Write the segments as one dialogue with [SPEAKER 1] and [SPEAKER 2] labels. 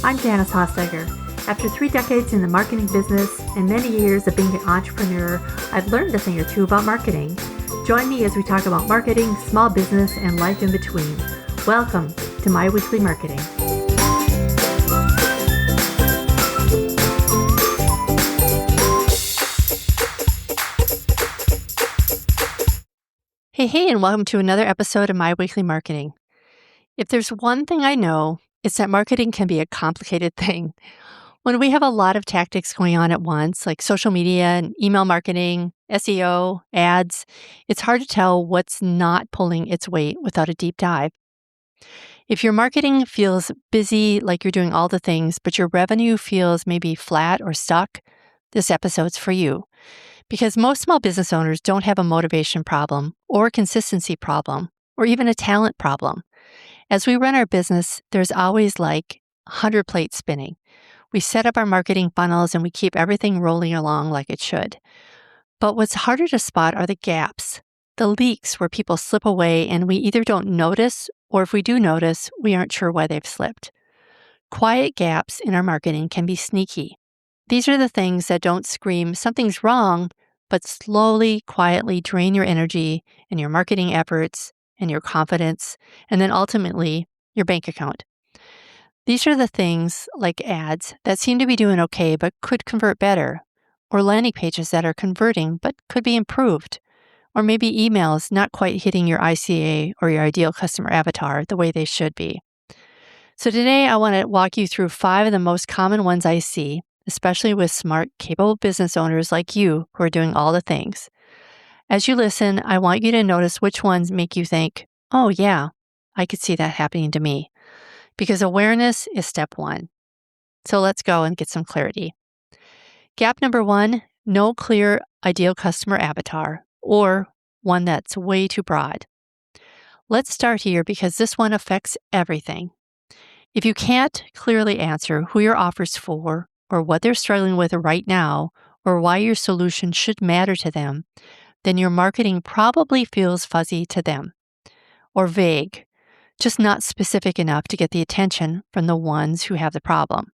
[SPEAKER 1] I'm Janice Hossager. After 3 decades in the marketing business and many years of being an entrepreneur, I've learned a thing or two about marketing. Join me as we talk about marketing, small business, and life in between. Welcome to My Weekly Marketing. Hey, and welcome to another episode of My Weekly Marketing. If there's one thing I know, it's that marketing can be a complicated thing. When we have a lot of tactics going on at once, like social media and email marketing, SEO, ads, it's hard to tell what's not pulling its weight without a deep dive. If your marketing feels busy, like you're doing all the things, but your revenue feels maybe flat or stuck, this episode's for you. Because most small business owners don't have a motivation problem or a consistency problem or even a talent problem. As we run our business, there's always like 100 plates spinning. We set up our marketing funnels and we keep everything rolling along like it should. But what's harder to spot are the gaps, the leaks where people slip away and we either don't notice or if we do notice, we aren't sure why they've slipped. Quiet gaps in our marketing can be sneaky. These are the things that don't scream something's wrong, but slowly, quietly drain your energy and your marketing efforts and your confidence, and then ultimately your bank account. These are the things like ads that seem to be doing okay but could convert better, or landing pages that are converting but could be improved, or maybe emails not quite hitting your ICA or your ideal customer avatar the way they should be. So today I want to walk you through 5 of the most common ones I see, especially with smart, capable business owners like you who are doing all the things. As you listen, I want you to notice which ones make you think, oh yeah, I could see that happening to me. Because awareness is step 1. So let's go and get some clarity. Gap number 1, no clear ideal customer avatar, or one that's way too broad. Let's start here because this one affects everything. If you can't clearly answer who your offer's for, or what they're struggling with right now, or why your solution should matter to them, then your marketing probably feels fuzzy to them, or vague, just not specific enough to get the attention from the ones who have the problem.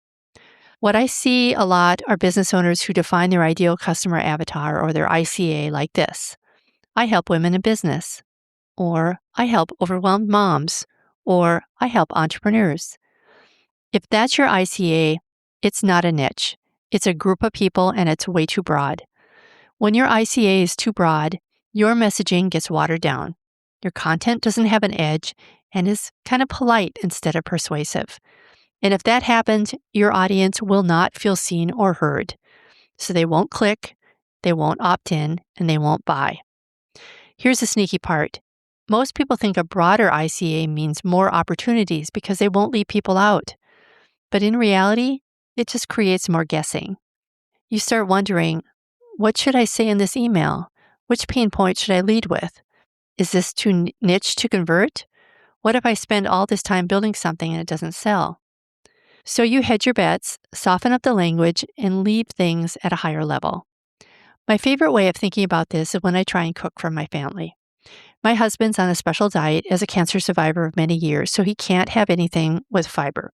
[SPEAKER 1] What I see a lot are business owners who define their ideal customer avatar or their ICA like this: I help women in business, or I help overwhelmed moms, or I help entrepreneurs. If that's your ICA, it's not a niche. It's a group of people and it's way too broad. When your ICA is too broad, your messaging gets watered down. Your content doesn't have an edge and is kind of polite instead of persuasive. And if that happens, your audience will not feel seen or heard. So they won't click, they won't opt in, and they won't buy. Here's the sneaky part. Most people think a broader ICA means more opportunities because they won't leave people out. But in reality, it just creates more guessing. You start wondering, what should I say in this email? Which pain point should I lead with? Is this too niche to convert? What if I spend all this time building something and it doesn't sell? So you hedge your bets, soften up the language, and leave things at a higher level. My favorite way of thinking about this is when I try and cook for my family. My husband's on a special diet as a cancer survivor of many years, so he can't have anything with fiber.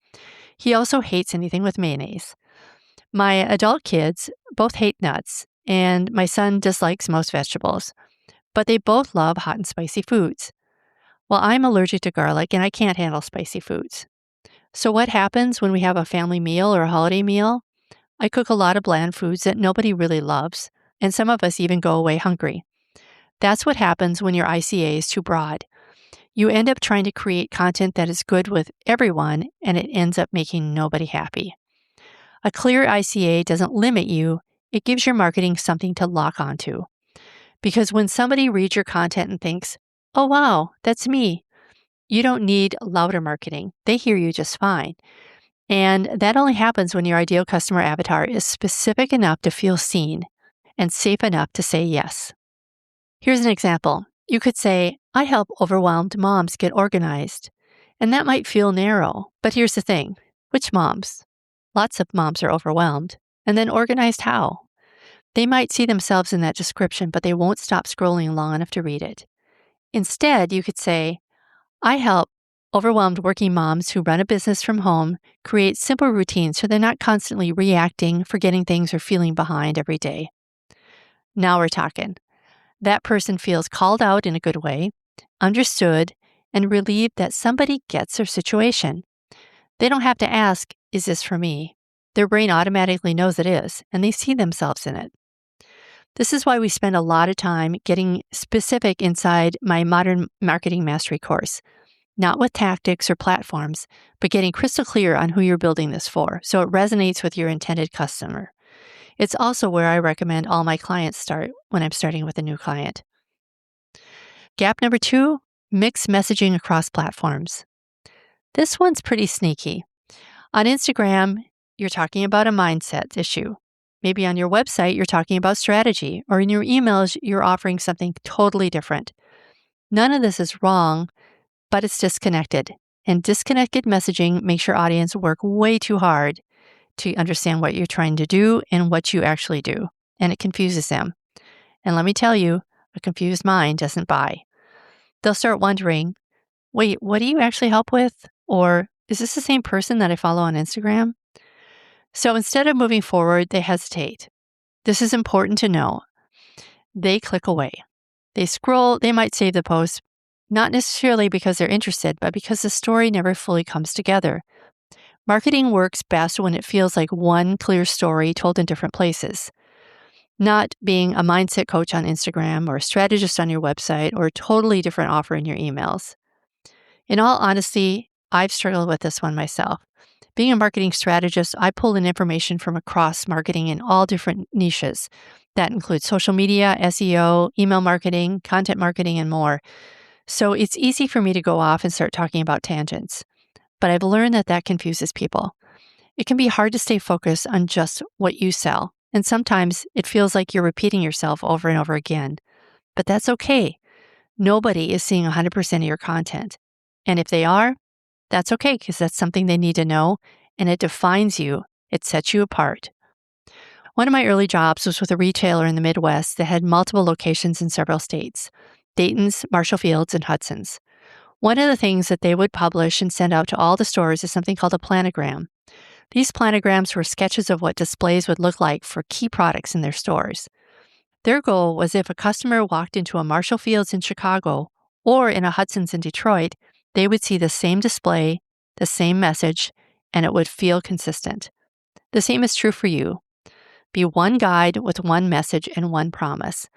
[SPEAKER 1] He also hates anything with mayonnaise. My adult kids both hate nuts, and my son dislikes most vegetables, but they both love hot and spicy foods. Well, I'm allergic to garlic and I can't handle spicy foods. So what happens when we have a family meal or a holiday meal? I cook a lot of bland foods that nobody really loves, and some of us even go away hungry. That's what happens when your ICA is too broad. You end up trying to create content that is good with everyone, and it ends up making nobody happy. A clear ICA doesn't limit you, it gives your marketing something to lock onto. Because when somebody reads your content and thinks, oh wow, that's me, you don't need louder marketing. They hear you just fine. And that only happens when your ideal customer avatar is specific enough to feel seen and safe enough to say yes. Here's an example. You could say, I help overwhelmed moms get organized. And that might feel narrow, but here's the thing. Which moms? Lots of moms are overwhelmed. And then organized how? They might see themselves in that description, but they won't stop scrolling long enough to read it. Instead, you could say, I help Overwhelmed working moms who run a business from home create simple routines so they're not constantly reacting, forgetting things, or feeling behind every day. Now we're talking. That person feels called out in a good way, understood, and relieved that somebody gets their situation. They don't have to ask, is this for me? Their brain automatically knows it is, and they see themselves in it. This is why we spend a lot of time getting specific inside my Modern Marketing Mastery course, not with tactics or platforms, but getting crystal clear on who you're building this for so it resonates with your intended customer. It's also where I recommend all my clients start when I'm starting with a new client. Gap number 2, mix messaging across platforms. This one's pretty sneaky. On Instagram, you're talking about a mindset issue. Maybe on your website, you're talking about strategy, or in your emails, you're offering something totally different. None of this is wrong, but it's disconnected. And disconnected messaging makes your audience work way too hard to understand what you're trying to do and what you actually do. And it confuses them. And let me tell you, a confused mind doesn't buy. They'll start wondering, wait, what do you actually help with? Or is this the same person that I follow on Instagram? So instead of moving forward, they hesitate. This is important to know. They click away. They scroll, they might save the post, not necessarily because they're interested, but because the story never fully comes together. Marketing works best when it feels like one clear story told in different places. Not being a mindset coach on Instagram or a strategist on your website or a totally different offer in your emails. In all honesty, I've struggled with this one myself. Being a marketing strategist, I pull in information from across marketing in all different niches. That includes social media, SEO, email marketing, content marketing, and more. So it's easy for me to go off and start talking about tangents. But I've learned that confuses people. It can be hard to stay focused on just what you sell. And sometimes it feels like you're repeating yourself over and over again. But that's okay. Nobody is seeing 100% of your content. And if they are, that's okay because that's something they need to know and it defines you. It sets you apart. One of my early jobs was with a retailer in the Midwest that had multiple locations in several states: Dayton's, Marshall Field's, and Hudson's. One of the things that they would publish and send out to all the stores is something called a planogram. These planograms were sketches of what displays would look like for key products in their stores. Their goal was if a customer walked into a Marshall Field's in Chicago or in a Hudson's in Detroit, they would see the same display, the same message, and it would feel consistent. The same is true for you. Be one guide with one message and one promise.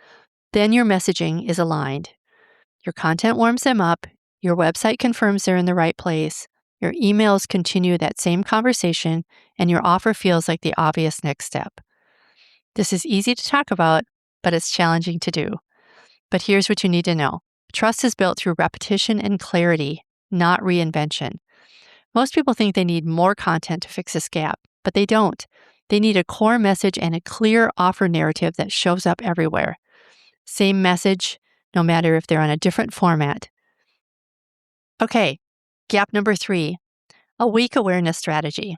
[SPEAKER 1] Then your messaging is aligned. Your content warms them up, your website confirms they're in the right place, your emails continue that same conversation, and your offer feels like the obvious next step. This is easy to talk about, but it's challenging to do. But here's what you need to know. Trust is built through repetition and clarity, not reinvention. Most people think they need more content to fix this gap, but they don't. They need a core message and a clear offer narrative that shows up everywhere. Same message, no matter if they're on a different format. Okay, gap number 3, a weak awareness strategy.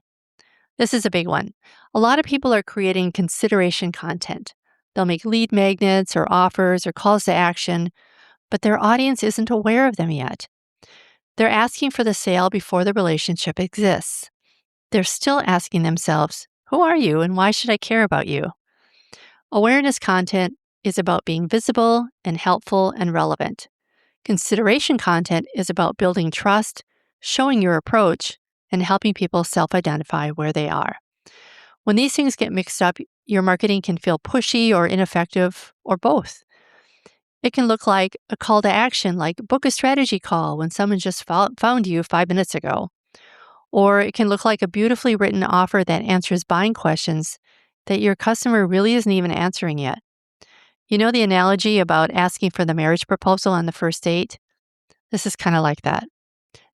[SPEAKER 1] This is a big one. A lot of people are creating consideration content. They'll make lead magnets or offers or calls to action, but their audience isn't aware of them yet. They're asking for the sale before the relationship exists. They're still asking themselves, who are you and why should I care about you? Awareness content is about being visible and helpful and relevant. Consideration content is about building trust, showing your approach, and helping people self-identify where they are. When these things get mixed up, your marketing can feel pushy or ineffective or both. It can look like a call to action, like book a strategy call when someone just found you 5 minutes ago. Or it can look like a beautifully written offer that answers buying questions that your customer really isn't even answering yet. You know the analogy about asking for the marriage proposal on the first date? This is kind of like that.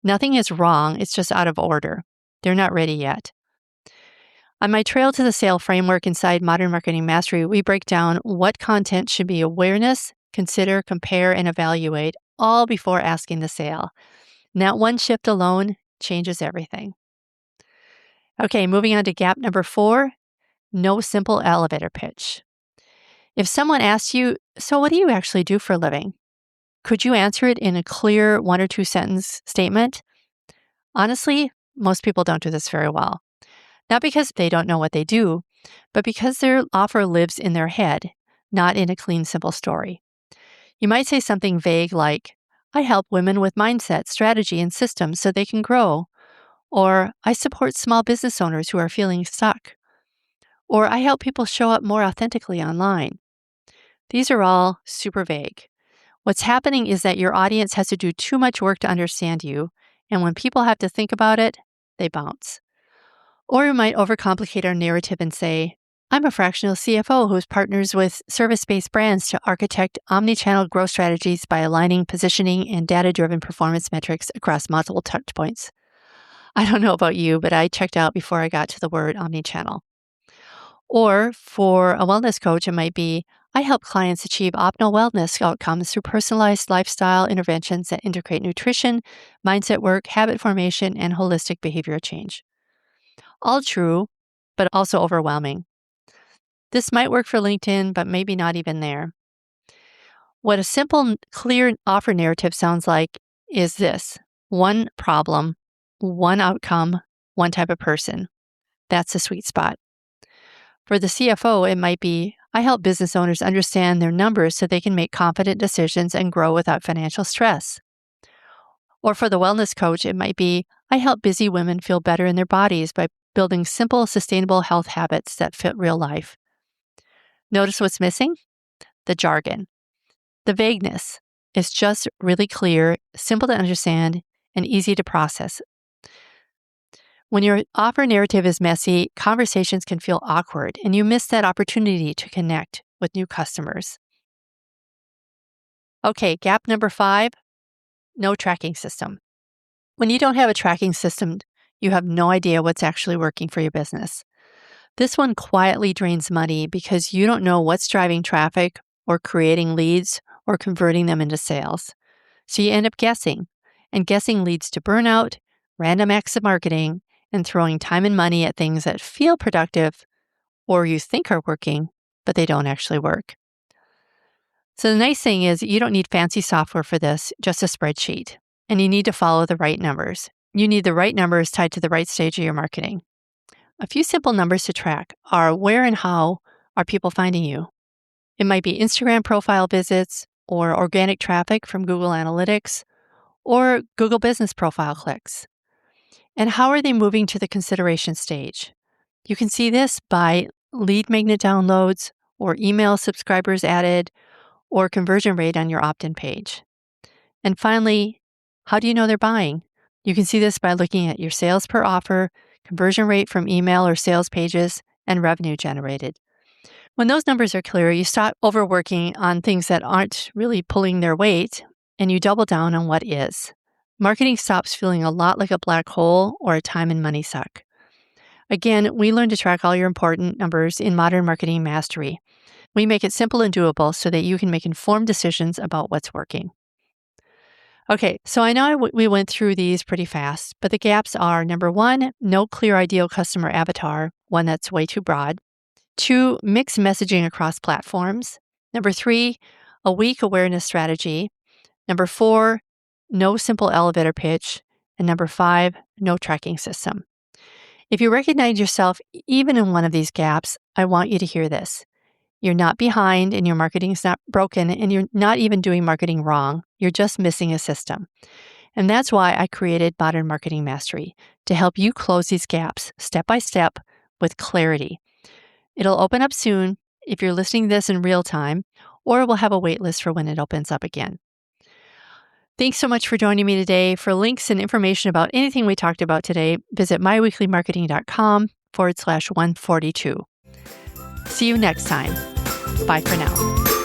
[SPEAKER 1] Nothing is wrong, it's just out of order. They're not ready yet. On my Trail to the Sale framework inside Modern Marketing Mastery, we break down what content should be awareness, consider, compare, and evaluate, all before asking the sale. And that one shift alone changes everything. Okay, moving on to gap number 4, no simple elevator pitch. If someone asks you, so what do you actually do for a living? Could you answer it in a clear 1 or 2 sentence statement? Honestly, most people don't do this very well. Not because they don't know what they do, but because their offer lives in their head, not in a clean, simple story. You might say something vague like, I help women with mindset, strategy, and systems so they can grow. Or I support small business owners who are feeling stuck. Or I help people show up more authentically online. These are all super vague. What's happening is that your audience has to do too much work to understand you, and when people have to think about it, they bounce. Or we might overcomplicate our narrative and say, I'm a fractional CFO who partners with service-based brands to architect omnichannel growth strategies by aligning positioning and data-driven performance metrics across multiple touchpoints. I don't know about you, but I checked out before I got to the word omnichannel. Or for a wellness coach, it might be, I help clients achieve optimal wellness outcomes through personalized lifestyle interventions that integrate nutrition, mindset work, habit formation, and holistic behavioral change. All true, but also overwhelming. This might work for LinkedIn, but maybe not even there. What a simple, clear offer narrative sounds like is this: one problem, one outcome, one type of person. That's the sweet spot. For the CFO, it might be, I help business owners understand their numbers so they can make confident decisions and grow without financial stress. Or for the wellness coach, it might be, I help busy women feel better in their bodies by building simple, sustainable health habits that fit real life. Notice what's missing? The jargon. The vagueness. It's just really clear, simple to understand, and easy to process. When your offer narrative is messy, conversations can feel awkward, and you miss that opportunity to connect with new customers. Okay, gap number 5, no tracking system. When you don't have a tracking system, you have no idea what's actually working for your business. This one quietly drains money because you don't know what's driving traffic or creating leads or converting them into sales. So you end up guessing, and guessing leads to burnout, random acts of marketing, and throwing time and money at things that feel productive or you think are working, but they don't actually work. So the nice thing is you don't need fancy software for this, just a spreadsheet, and you need to follow the right numbers. You need the right numbers tied to the right stage of your marketing. A few simple numbers to track are where and how are people finding you? It might be Instagram profile visits or organic traffic from Google Analytics or Google Business Profile clicks. And how are they moving to the consideration stage? You can see this by lead magnet downloads or email subscribers added or conversion rate on your opt-in page. And finally, how do you know they're buying? You can see this by looking at your sales per offer, conversion rate from email or sales pages, and revenue generated. When those numbers are clear, you stop overworking on things that aren't really pulling their weight, and you double down on what is. Marketing stops feeling a lot like a black hole or a time and money suck. Again, we learn to track all your important numbers in Modern Marketing Mastery. We make it simple and doable so that you can make informed decisions about what's working. Okay, so I know we went through these pretty fast, but the gaps are: number 1, no clear ideal customer avatar, one that's way too broad. 2, mixed messaging across platforms. Number 3, a weak awareness strategy. Number 4, no simple elevator pitch. And number 5, no tracking system. If you recognize yourself even in one of these gaps, I want you to hear this. You're not behind and your marketing is not broken, and you're not even doing marketing wrong. You're just missing a system. And that's why I created Modern Marketing Mastery, to help you close these gaps step by step with clarity. It'll open up soon if you're listening to this in real time, or we'll have a wait list for when it opens up again. Thanks so much for joining me today. For links and information about anything we talked about today, visit myweeklymarketing.com/142. See you next time. Bye for now.